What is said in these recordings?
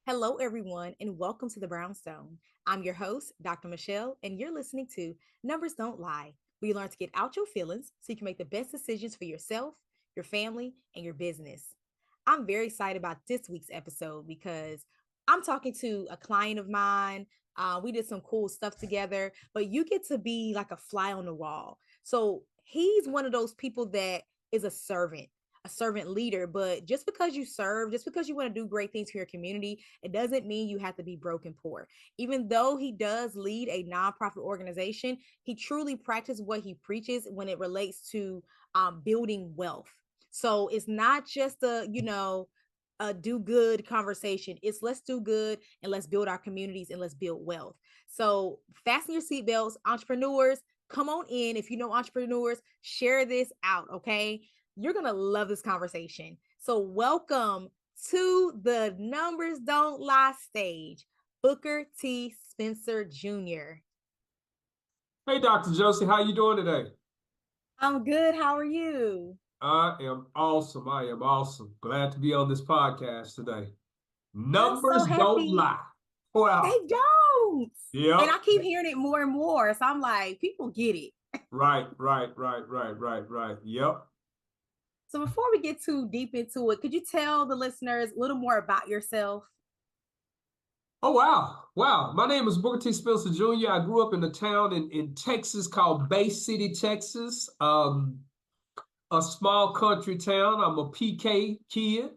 Hello, everyone, and welcome to the Brownstone. I'm your host, Dr. Michele, and you're listening to Numbers Don't Lie. We learn to get out your feelings so you can make the best decisions for yourself, your family, and your business. I'm very excited about this week's episode because I'm talking to a client of mine. We did some cool stuff together, but you get to be like a fly on the wall. So he's one of those people that is a servant leader. But just because you serve, just because you want to do great things for your community, it doesn't mean you have to be broke and poor. Even though he does lead a nonprofit organization, he truly practices what he preaches when it relates to building wealth. So it's not just a do good conversation. It's let's do good and let's build our communities and let's build wealth. So fasten your seatbelts, entrepreneurs. Come on in. If you know entrepreneurs, share this out. Okay. You're going to love this conversation. So, welcome to the Numbers Don't Lie stage, Booker T. Spencer Jr. Hey, Dr. Josie, how you doing today? I'm good. How are you? I am awesome. I am awesome. Glad to be on this podcast today. I'm so Numbers don't happy. lie. Wow. They don't. And Yep. I keep hearing it more and more. So I'm like, people get it. Right. Yep. So before we get too deep into it, could you tell the listeners a little more about yourself? Oh, wow. Wow. My name is Booker T. Spencer Jr. I grew up in a town in Texas called Bay City, Texas. A small country town. I'm a PK kid.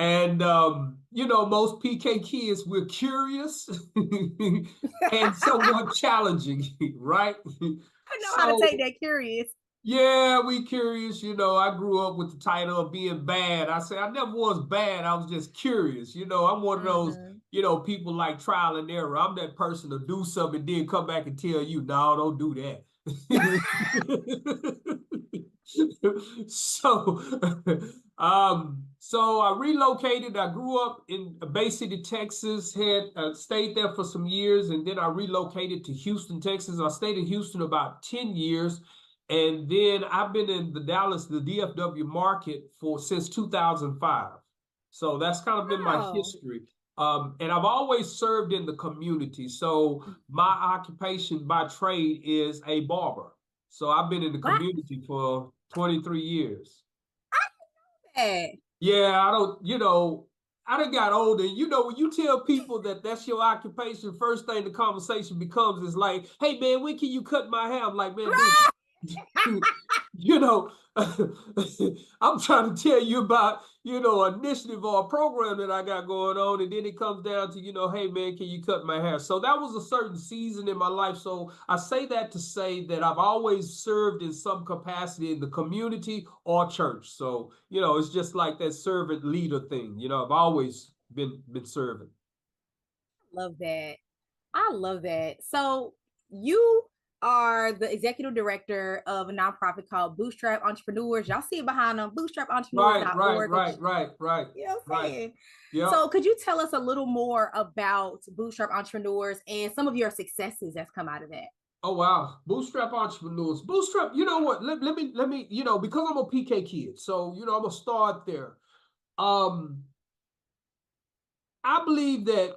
And most PK kids, we're curious and somewhat challenging, right? I know how to So take that curious. yeah, we curious. I grew up with the title of being bad. I say I never was bad. I was just curious. I'm one of those, Mhm. people like trial and error. I'm that person to do something and then come back and tell you, no, don't do that. So, so I relocated. I grew up in Bay City, Texas. Had stayed there for some years, and then I relocated to Houston, Texas. I stayed in Houston about 10 years, and then I've been in the DFW market for since 2005. So that's kind of been my Wow. history. And I've always served in the community. So my occupation by trade is a barber. So I've been in the Wow. community for 23 years. That. Yeah, I done got older. When you tell people that that's your occupation, first thing the conversation becomes is like, hey, man, when can you cut my hair? I'm like, man, dude, you know, I'm trying to tell you about, an initiative or a program that I got going on. And then it comes down to, hey, man, can you cut my hair? So that was a certain season in my life. So I say that to say that I've always served in some capacity in the community or church. So, it's just like that servant leader thing. I've always been serving. Love that. I love that. So you are the executive director of a nonprofit called Bootstrap Entrepreneurs. Y'all see it behind them, Right, right, bootstrapentrepreneurs.org. right, right, right, You know what I'm right. saying? Yep. So could you tell us a little more about Bootstrap Entrepreneurs and some of your successes that's come out of that? Oh wow, bootstrap entrepreneurs. Bootstrap, you know what? Let me, because I'm a PK kid, so I'm gonna start there. Um, I believe that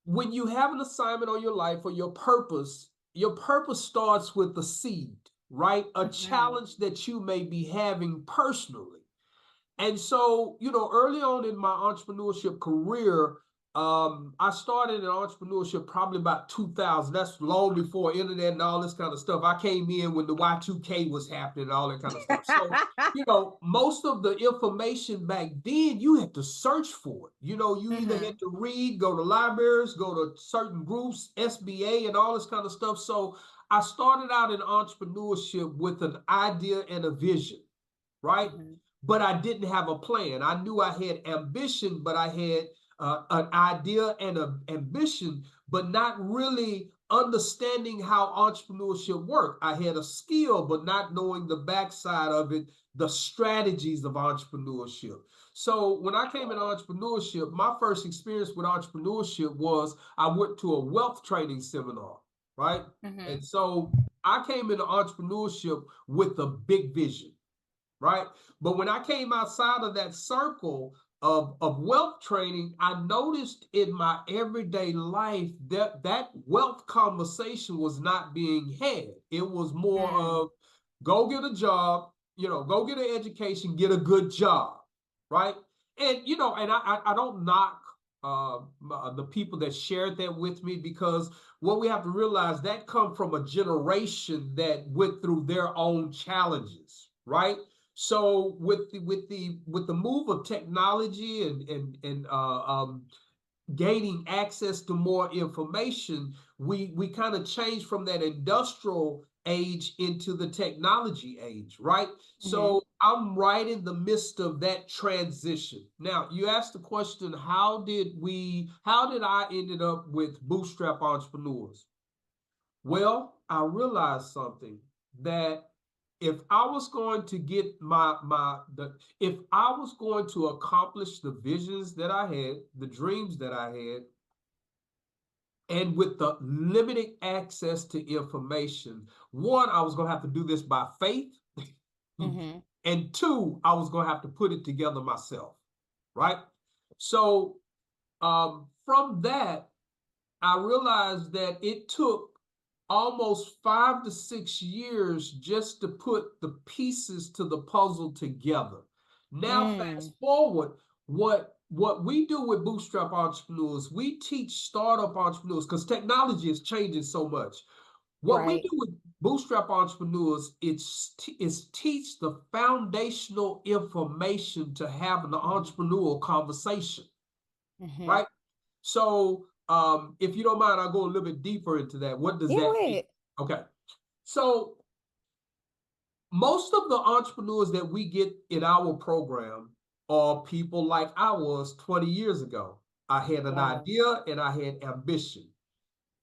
when you have an assignment on your life or your purpose starts with the seed, right? A Mhm. challenge that you may be having personally. And so, early on in my entrepreneurship career, I started in entrepreneurship probably about 2000. That's long before internet and all this kind of stuff. I came in when the Y2K was happening and all that kind of stuff. So, most of the information back then, you had to search for it. You either Mhm. had to read, go to libraries, go to certain groups, SBA, and all this kind of stuff. So, I started out in entrepreneurship with an idea and a vision, right? Mhm. But I didn't have a plan. I knew I had ambition, but I had an idea and an ambition, but not really understanding how entrepreneurship worked. I had a skill, but not knowing the backside of it, the strategies of entrepreneurship. So when I came in entrepreneurship, my first experience with entrepreneurship was I went to a wealth training seminar, right? And Mhm. so I came into entrepreneurship with a big vision, right? But when I came outside of that circle, of wealth training, I noticed in my everyday life that that wealth conversation was not being had. It was more Mm. of go get a job, go get an education, get a good job, right? And and I don't knock the people that shared that with me, because what we have to realize, that come from a generation that went through their own challenges, right? So with the move of technology and gaining access to more information, we kind of changed from that industrial age into the technology age, right? Mm-hmm. So I'm right in the midst of that transition. Now, you asked the question, how did I ended up with bootstrap entrepreneurs? Well, I realized something, that if I was going to get if I was going to accomplish the visions that I had, the dreams that I had, and with the limited access to information, one, I was going to have to do this by faith, Mm-hmm. and two, I was going to have to put it together myself, right? So from that, I realized that it took almost 5 to 6 years just to put the pieces to the puzzle together. Now, Mm. fast forward, what we do with bootstrap entrepreneurs, we teach startup entrepreneurs, because technology is changing so much. What we Right. do with bootstrap entrepreneurs, is teach the foundational information to have an Mm-hmm. entrepreneurial conversation, Mm-hmm. right? So, if you don't mind, I'll go a little bit deeper into that. What does Yeah, that go mean? ahead. Okay. So, most of the entrepreneurs that we get in our program are people like I was 20 years ago. I had an Wow. idea and I had ambition,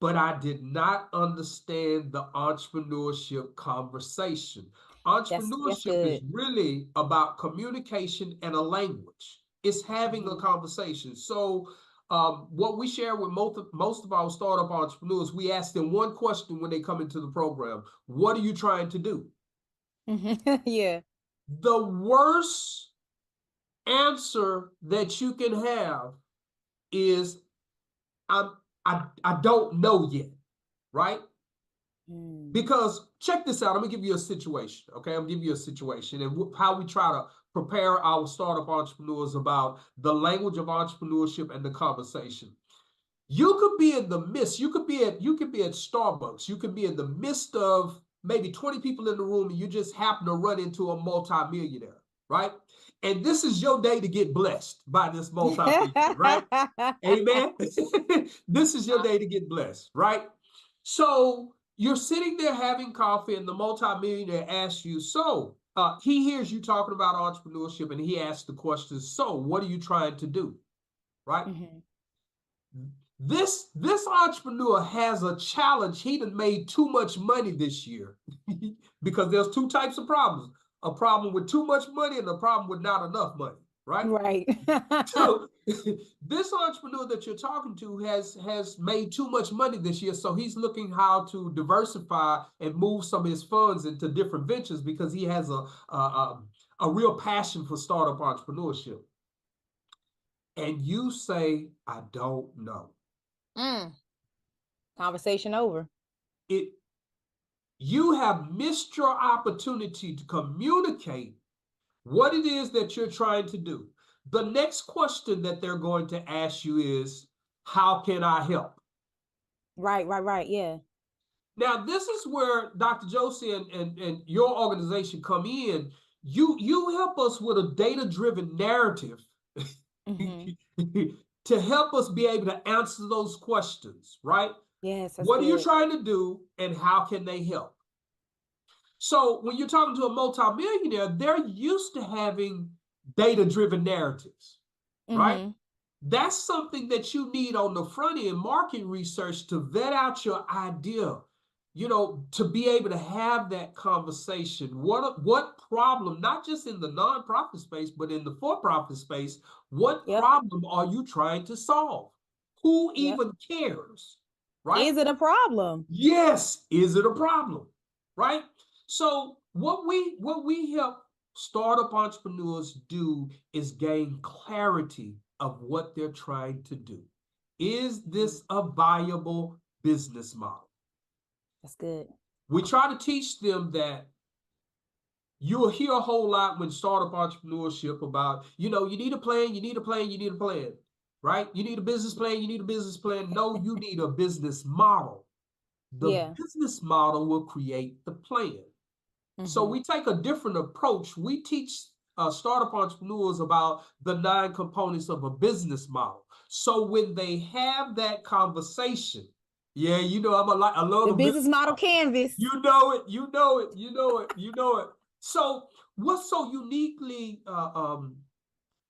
but I did not understand the entrepreneurship conversation. That's Entrepreneurship is good. really about communication and a language. It's having a Mm-hmm. conversation. So, what we share with most of our startup entrepreneurs, we ask them one question when they come into the program: what are you trying to do? Mm-hmm. Yeah. The worst answer that you can have is, I'm I don't know yet, right? Mm. Because check this out. I'm gonna give you a situation. Okay, I'm gonna give you a situation and how we try to prepare our startup entrepreneurs about the language of entrepreneurship and the conversation. You could be in the midst. You could be at Starbucks. You could be in the midst of maybe 20 people in the room, and you just happen to run into a multimillionaire, right? And this is your day to get blessed by this multimillionaire, right? Amen. This is your day to get blessed, right? So you're sitting there having coffee, and the multimillionaire asks you, so he hears you talking about entrepreneurship, and he asks the question, so what are you trying to do? Right? Mm-hmm. This entrepreneur has a challenge. He done made too much money this year because there's two types of problems: a problem with too much money and a problem with not enough money, right? Right. So this entrepreneur that you're talking to has made too much money this year, so he's looking how to diversify and move some of his funds into different ventures, because he has a real passion for startup entrepreneurship. And you say, I don't know. Mm. Conversation over. It You have missed your opportunity to communicate what it is that you're trying to do. The next question that they're going to ask you is, how can I help? Right, right, right. Yeah. Now, this is where Dr. Josie and your organization come in. You help us with a data-driven narrative Mm-hmm. to help us be able to answer those questions, right? Yes, that's What are you good. trying to do, and how can they help? So when you're talking to a multimillionaire, they're used to having data-driven narratives, right? Mm-hmm. That's something that you need on the front end market research to vet out your idea, to be able to have that conversation. What problem, not just in the nonprofit space, but in the for-profit space, what Yep. problem are you trying to solve? Who Yep. even cares, right? Is it a problem? Yes, is it a problem? Right? So what we help startup entrepreneurs do is gain clarity of what they're trying to do. Is this a viable business model? That's good. We try to teach them that you'll hear a whole lot when startup entrepreneurship about, you need a plan, you need a plan, you need a plan, right? You need a business plan, you need a business plan. No, you need a business model. The Yeah. business model will create the plan. So we take a different approach. We teach startup entrepreneurs about the 9 components of a business model. So when they have that conversation, yeah, I love The the business business model model. canvas. You know it, you know it, you know it, you know it. So what's so uniquely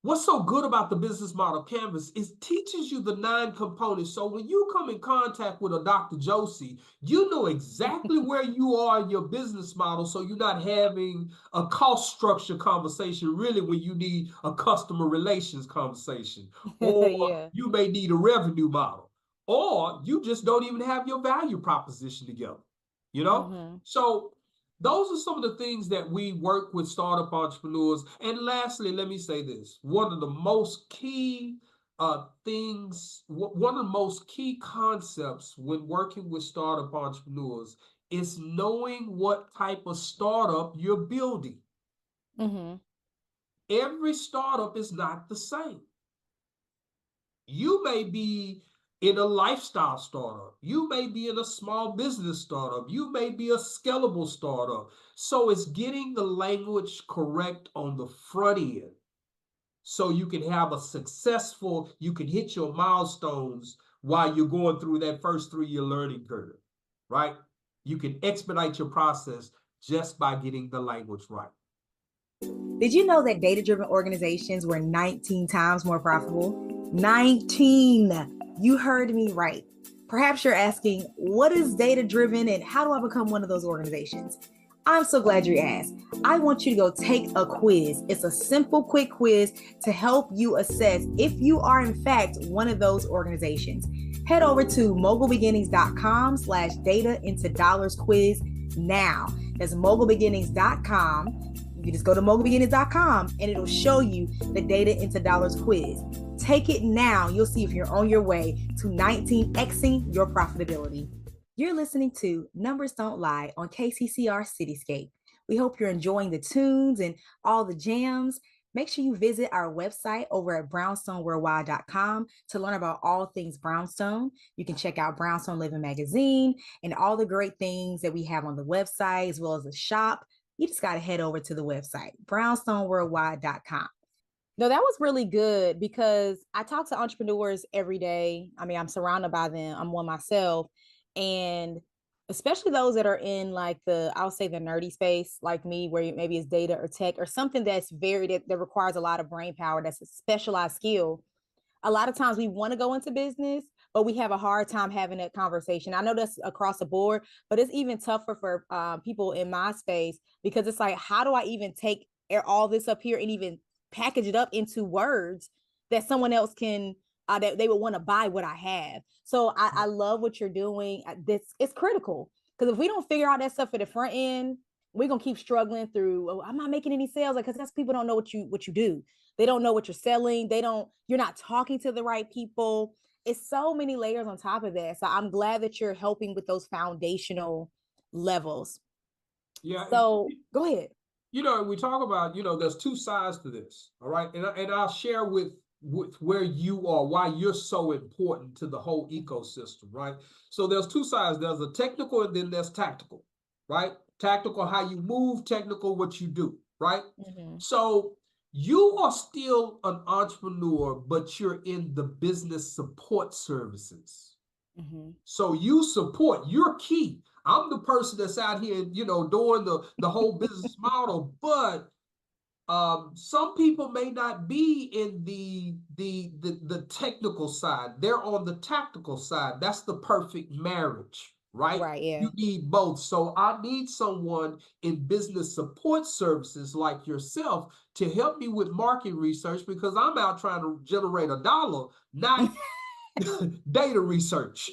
what's so good about the business model canvas is teaches you the 9 components. So when you come in contact with a Dr. Josie, you know exactly where you are in your business model. So you're not having a cost structure conversation, really, when you need a customer relations conversation, or Yeah. you may need a revenue model, or you just don't even have your value proposition together, you know? So those are some of the things that we work with startup entrepreneurs. And lastly, let me say this. One of the most key one of the most key concepts when working with startup entrepreneurs is knowing what type of startup you're building. Every startup is not the same. You may be in a lifestyle startup. You may be in a small business startup. You may be a scalable startup. So it's getting the language correct on the front end so you can have you can hit your milestones while you're going through that first 3-year learning curve, right? You can expedite your process just by getting the language right. Did you know that data-driven organizations were 19 times more profitable? 19. You heard me right. Perhaps you're asking, what is data-driven and how do I become one of those organizations? I'm so glad you asked. I want you to go take a quiz. It's a simple, quick quiz to help you assess if you are, in fact, one of those organizations. Head over to mogulbeginnings.com/data into dollars quiz now. That's mogulbeginnings.com. You can just go to mogulbeginnings.com and it'll show you the data into dollars quiz. Take it now. You'll see if you're on your way to 19xing your profitability. You're listening to Numbers Don't Lie on KCCR Cityscape. We hope you're enjoying the tunes and all the jams. Make sure you visit our website over at brownstoneworldwide.com to learn about all things Brownstone. You can check out Brownstone Living Magazine and all the great things that we have on the website, as well as the shop. You just got to head over to the website, brownstoneworldwide.com. No, that was really good because I talk to entrepreneurs every day. I mean, I'm surrounded by them. I'm one myself. And especially those that are in like I'll say the nerdy space, like me, where maybe it's data or tech or something that's that requires a lot of brain power, that's a specialized skill. A lot of times we want to go into business, but we have a hard time having that conversation. I know that's across the board, but it's even tougher for people in my space because it's like, how do I even take all this up here and even package it up into words that someone else can that they would want to buy what I have. So I love what you're doing. It's critical because if we don't figure out that stuff at the front end, we're gonna keep struggling through. Oh, I'm not making any sales, like because that's people don't know what you do. They don't know what you're selling. You're not talking to the right people. It's so many layers on top of that. So I'm glad that you're helping with those foundational levels. Yeah. So go ahead. We talk about, there's 2 sides to this. All right. And I'll share with where you are, why you're so important to the whole ecosystem, right? So there's 2 sides. There's a technical and then there's tactical, right? Tactical, how you move, technical, what you do, right? So you are still an entrepreneur, but you're in the business support services. So you're key. I'm the person that's out here, doing the whole business model, but some people may not be in the technical side. They're on the tactical side. That's the perfect marriage, right? Right. Yeah. You need both. So I need someone in business support services like yourself to help me with market research because I'm out trying to generate a dollar, not data research.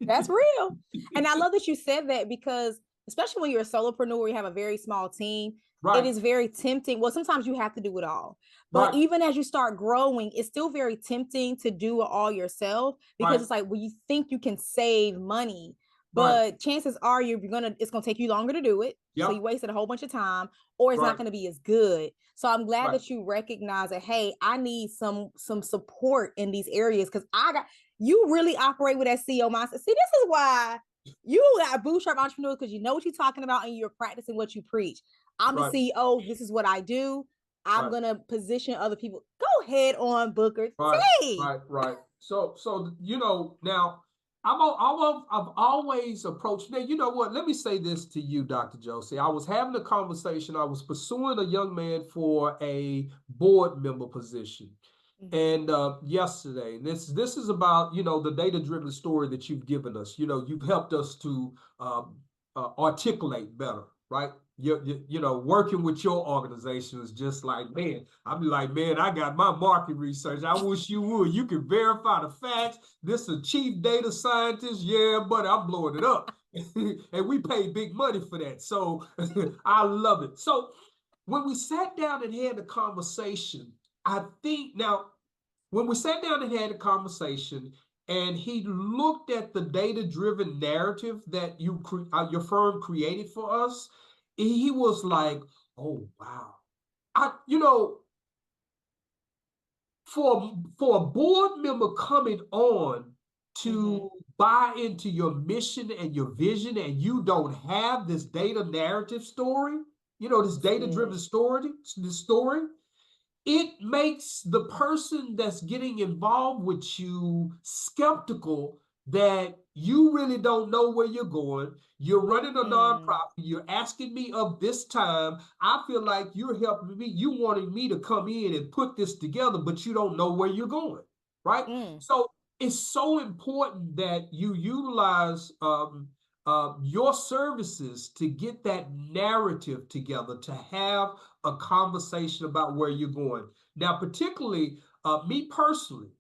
That's real. And I love that you said that because especially when you're a solopreneur, you have a very small team. it Right. is very tempting. Well, sometimes you have to do it all. But Right. even as you start growing, it's still very tempting to do it all yourself because Right. it's like, well, you think you can save money, Right. but chances are it's gonna take you longer to do it. So you Yep. wasted a whole bunch of time, or it's not Right. gonna be as good. So I'm glad Right. that you recognize that, hey, I need some support in these areas because I got you really operate with that CEO mindset. See, this is why you got bootstrap entrepreneurs because you know what you're talking about and you're practicing what you preach. I'm the Right. CEO. This is what I do. I'm Right. gonna position other people. Go ahead on Booker. Right, Say. right, right. So now I've always approached. Now you know what? Let me say this to you, Dr. Josie. I was having a conversation. I was pursuing a young man for a board member position, Mm-hmm. and yesterday, this is about the data driven story that you've given us. You've helped us to articulate better, right? Working with your organization is just like, man, I'll be like, man, I got my market research. I wish you would. You can verify the facts. This is a chief data scientist. Yeah, but I'm blowing it up. And we pay big money for that. So I love it. So when we sat down and had a conversation, I think now, when we sat down and had a conversation, and he looked at the data-driven narrative that your firm created for us, he was like, "Oh wow, I for a board member coming on Mm-hmm. to buy into your mission and your vision, and you don't have this data narrative story, this That's data-driven good. story, it makes the person that's getting involved with you skeptical that you really don't know where you're going. You're running a Mm. nonprofit. You're asking me of this time. I feel like you're helping me. You wanting me to come in and put this together, but you don't know where you're going, right? Mm. So it's so important that you utilize your services to get that narrative together, to have a conversation about where you're going. Now, particularly me personally,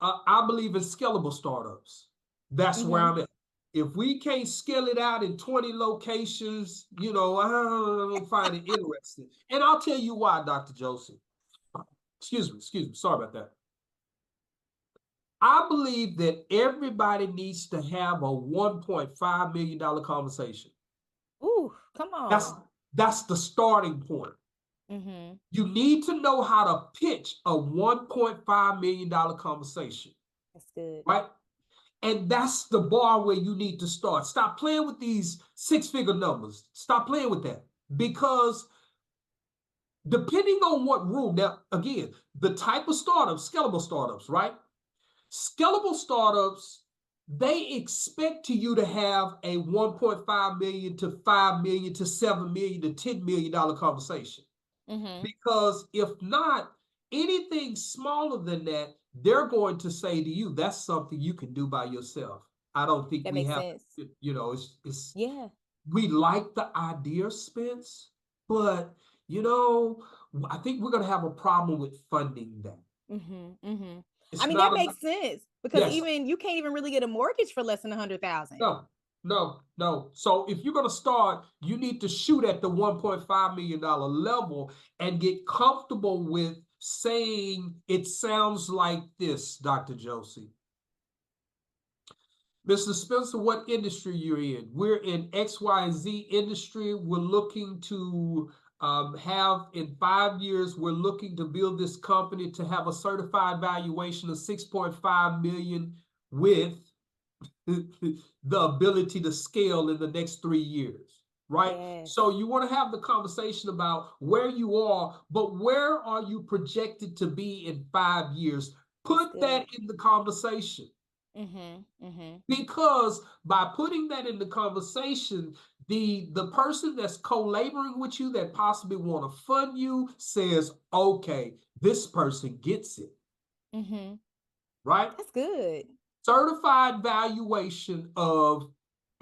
I believe in scalable startups. That's where Mm-hmm. I'm at. If we can't scale it out in 20 locations, I don't find it interesting. And I'll tell you why, Dr. Joseph. Excuse me. Sorry about that. I believe that everybody needs to have a $1.5 million conversation. Ooh, come That's on. that's the starting point. Mm-hmm. You need to know how to pitch a $1.5 million conversation, That's good. right? And that's the bar where you need to start. Stop playing with these six-figure numbers. Stop playing with that. Because depending on what room, now, again, the type of startups, scalable startups, right? Scalable startups, they expect you to have a 1.5 million to 5 million to 7 million to $10 million conversation. Mm-hmm. Because if not, anything smaller than that, they're going to say to you, that's something you can do by yourself. I don't think That we makes have, sense. it's Yeah. we like the idea, Spence, but you know, I think we're gonna have a problem with funding that. Mm-hmm. Mm-hmm. I It's mean, that not enough. makes sense because Yes, even you can't even really get a mortgage for less than 100,000. no, no. So if you're gonna start, you need to shoot at the $1.5 million level and get comfortable with saying it sounds like this, Dr. Josie. Mr. Spencer, what industry you're in? We're in XYZ industry. We're looking to have in 5 years, we're looking to build this company to have a certified valuation of 6.5 million with the ability to scale in the next 3 years, right? Yes. So you want to have the conversation about where you are, but where are you projected to be in 5 years? That's Put that good. in the conversation. Mm-hmm. Mm-hmm. Because by putting that in the conversation, the person that's co-laboring with you that possibly want to fund you says, okay, this person gets it, Mm-hmm. right? That's good. Certified valuation of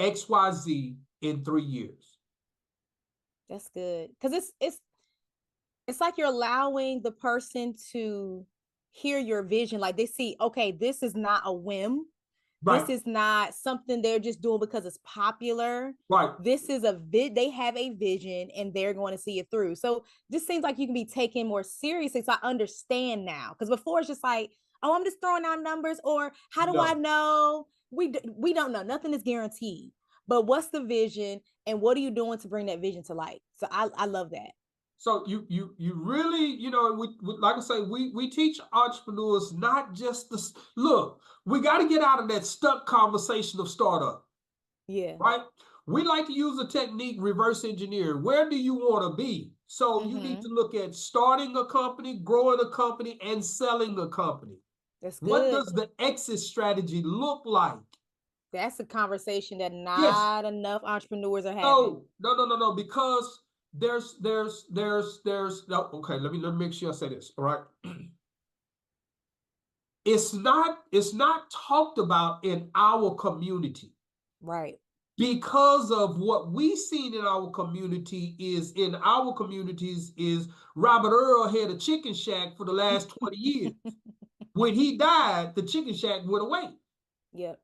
XYZ in 3 years. That's good. Because it's like you're allowing the person to hear your vision. Like they see, okay, this is not a whim. Right. This is not something they're just doing because it's popular. Right. This is they have a vision and they're going to see it through. So this seems like you can be taken more seriously. So I understand now. Because before it's just like, oh, I'm just throwing out numbers, or how do I No. know? We don't know. Nothing is guaranteed. But what's the vision and what are you doing to bring that vision to light? So I love that. So you really, we like I say, we teach entrepreneurs not just the look. We got to get out of that stuck conversation of startup, Yeah. right? We like to use a technique, reverse engineering. Where do you want to be? So you need to look at starting a company, growing a company, and selling a company. That's What good. does the exit strategy look like? That's a conversation that Yes. not enough entrepreneurs are having. No. Because there's no, okay, let me make sure I say this. All right. It's not talked about in our community Right. because of what we seen in our community is in our communities is Robert Earl had a chicken shack for the last 20 years. When he died, the chicken shack went away. Yep.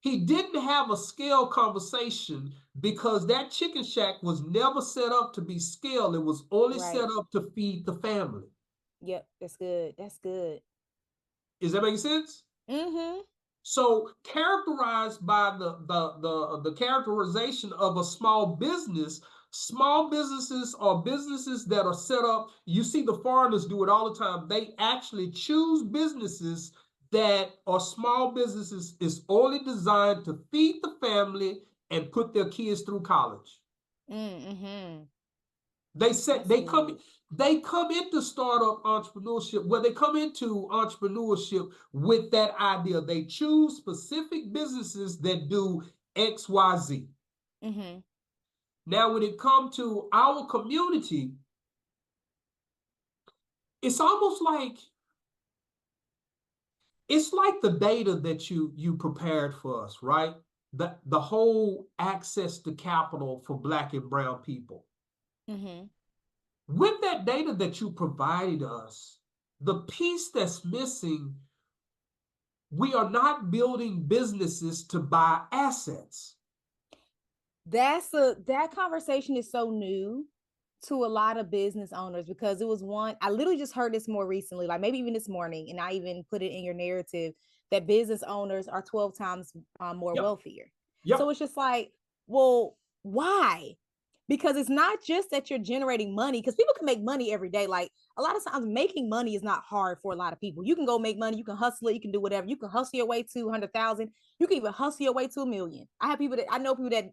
He didn't have a scale conversation because that chicken shack was never set up to be scaled. It was only set Right. up to feed the family. Yep. That's good. That's good. Is that making sense? Mm-hmm. So characterized by the characterization of a small businesses are businesses that are set up. You see the foreigners do it all the time. They actually choose businesses that are small businesses is only designed to feed the family and put their kids through college. Mm-hmm. They said That's good. they come into startup entrepreneurship where they come into entrepreneurship with that idea. They choose specific businesses that do XYZ. Mm-hmm. Now, when it comes to our community, it's almost like it's like the data that you prepared for us, right? The whole access to capital for Black and brown people. Mm-hmm. With that data that you provided us, the piece that's missing, we are not building businesses to buy assets. That conversation is so new to a lot of business owners because it was one I literally just heard this more recently, like maybe even this morning, and I even put it in your narrative that business owners are 12 times more Yep. wealthier. So Yep. it's just like, well, why? Because it's not just that you're generating money, because people can make money every day. Like a lot of times, making money is not hard for a lot of people. You can go make money, you can hustle it, you can do whatever. You can hustle your way to 100,000. You can even hustle your way to 1 million. I know people that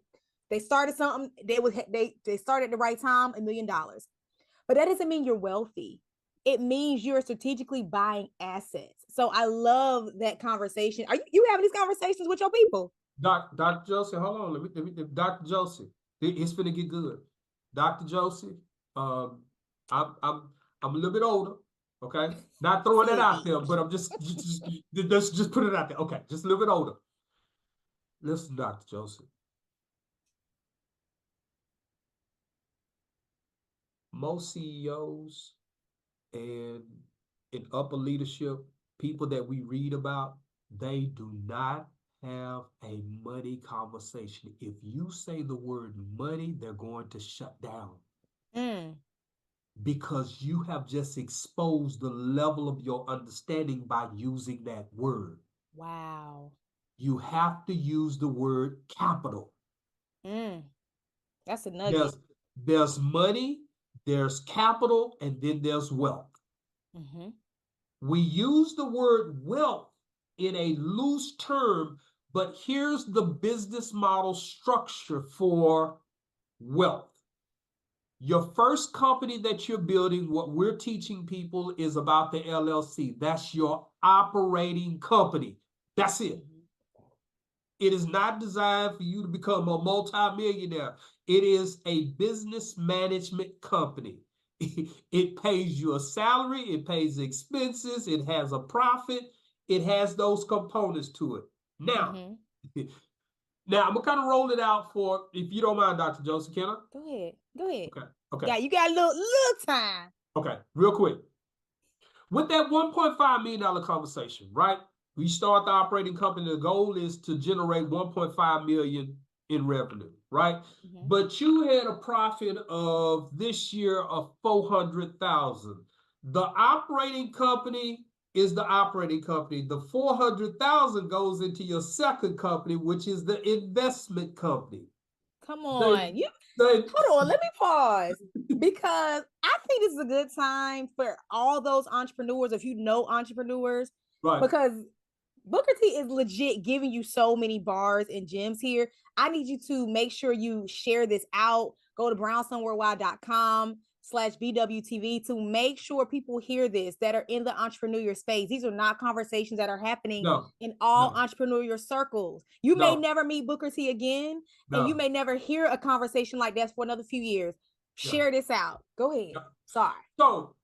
they started something, they started at the right time, $1 million. But that doesn't mean you're wealthy. It means you're strategically buying assets. So I love that conversation. Are you having these conversations with your people? Dr. Joseph, hold on. Dr. Joseph, it's gonna get good. Dr. Joseph, um, I'm I'm a little bit older, okay? Not throwing that out Slightly. there, but I'm just put it out there. Okay, just a little bit older. Listen, Dr. Joseph. Most CEOs and in upper leadership, people that we read about, they do not have a money conversation. If you say the word money, they're going to shut down Mm, because you have just exposed the level of your understanding by using that word. wow. You have to use the word capital. Mm, that's a nugget. There's there's money, there's capital, and then there's wealth. Mm-hmm. We use the word wealth in a loose term, but here's the business model structure for wealth. Your first company that you're building, what we're teaching people is about the LLC. That's your operating company. That's it. Mm-hmm. It is not designed for you to become a multimillionaire. It is a business management company. It pays you a salary, it pays expenses, it has a profit, it has those components to it. Now, Mm-hmm. now I'm gonna kind of roll it out for, if you don't mind, Dr. Joseph, can I? Go ahead. Go ahead. Okay, okay, Yeah, you got a little time. okay, real quick. With that $1.5 million conversation, right? We start the operating company. The goal is to generate 1.5 million in revenue, right? Mm-hmm. But you had a profit of this year of 400,000. The operating company is the operating company. The 400,000 goes into your second company, which is the investment company. Come on. Hold on, let me pause because I think this is a good time for all those entrepreneurs, if you know entrepreneurs, right. Because Booker T is legit giving you so many bars and gems here. I need you to make sure you share this out. Go to brownstoneworldwide.com/BWTV to make sure people hear this that are in the entrepreneurial space. These are not conversations that are happening in all entrepreneurial circles. You may never meet Booker T again, and you may never hear a conversation like this for another few years. Share this out. Go ahead. Sorry. So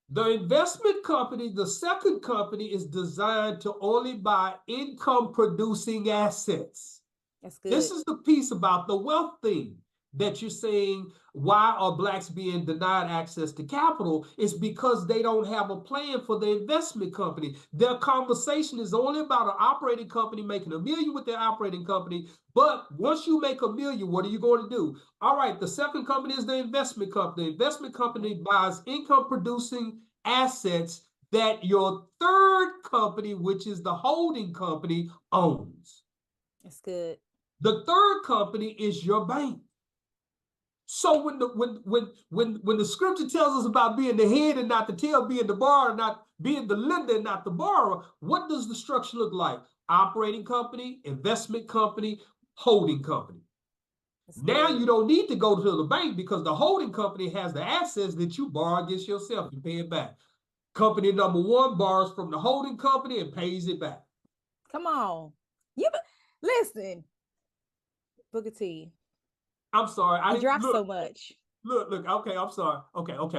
the investment company, the second company, is designed to only buy income producing assets. That's good. This is the piece about the wealth thing that you're saying, why are blacks being denied access to capital? Is because they don't have a plan for the investment company. Their conversation is only about an operating company making $1 million with their operating company. But once you make $1 million, what are you going to do? All right, the second company is the investment company. The investment company buys income producing assets that your third company, which is the holding company, owns. That's good. The third company is your bank. So when the scripture tells us about being the head and not the tail, being the borrower, not being the lender and not the borrower, what does the structure look like? Operating company, investment company, holding company. Now you don't need to go to the bank because the holding company has the assets that you borrow against yourself. You pay it back. Company number one borrows from the holding company and pays it back. Come on. Listen, Booker T. I'm sorry. I dropped so much. Look. Okay, I'm sorry. Okay. No.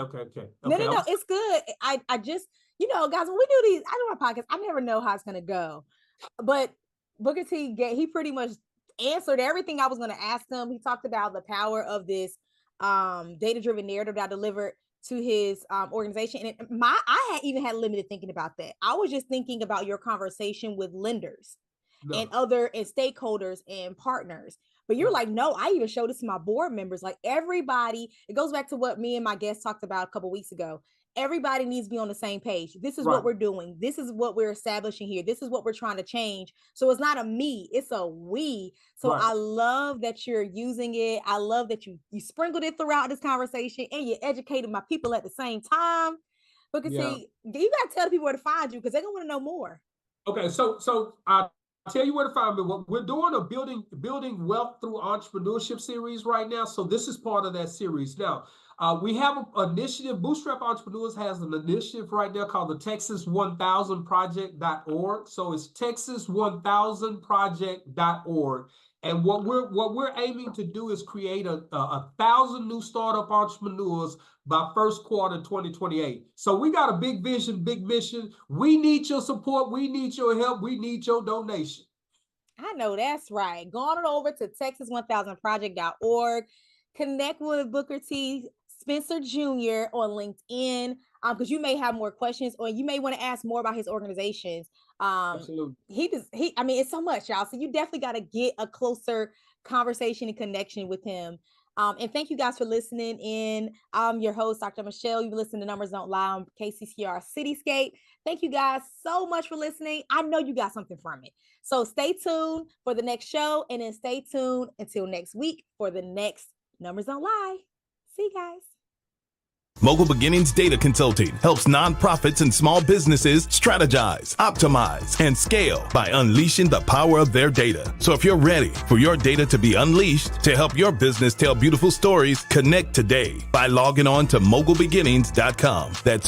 It's good. I just, guys, when we do these, I do my podcast, I never know how it's gonna go. But Booker T, he pretty much answered everything I was going to ask him. He talked about the power of this data-driven narrative that I delivered to his organization. And I had even had limited thinking about that. I was just thinking about your conversation with lenders and stakeholders and partners. But you're like, no, I even showed this to my board members. Like everybody, it goes back to what me and my guest talked about a couple of weeks ago. Everybody needs to be on the same page. This is what we're doing. This is what we're establishing here. This is what we're trying to change. So it's not a me, it's a we. So I love that you're using it. I love that you sprinkled it throughout this conversation and you educated my people at the same time. Because see, you got to tell the people where to find you because they're going to want to know more. Okay, so I'll tell you where to find me. We're doing a building wealth through entrepreneurship series right now. So this is part of that series. Now, we have an initiative. Bootstrap Entrepreneurs has an initiative right now called the Texas1000project.org. So it's Texas1000project.org. And what we're aiming to do is create a 1,000 new startup entrepreneurs by first quarter 2028. So we got a big vision, big mission. We need your support. We need your help. We need your donation. I know that's right. Go on over to Texas1000project.org. Connect with Booker T. Spencer Jr. on LinkedIn because you may have more questions or you may want to ask more about his organizations. Absolutely. I mean, it's so much, y'all. So you definitely got to get a closer conversation and connection with him. And thank you guys for listening in. I'm your host, Dr. Michele. You've listened to Numbers Don't Lie on KCCR Cityscape. Thank you guys so much for listening. I know you got something from it. So stay tuned for the next show and then stay tuned until next week for the next Numbers Don't Lie. See you guys. Mogul Beginnings Data Consulting helps nonprofits and small businesses strategize, optimize, and scale by unleashing the power of their data. So if you're ready for your data to be unleashed to help your business tell beautiful stories, connect today by logging on to mogulbeginnings.com. That's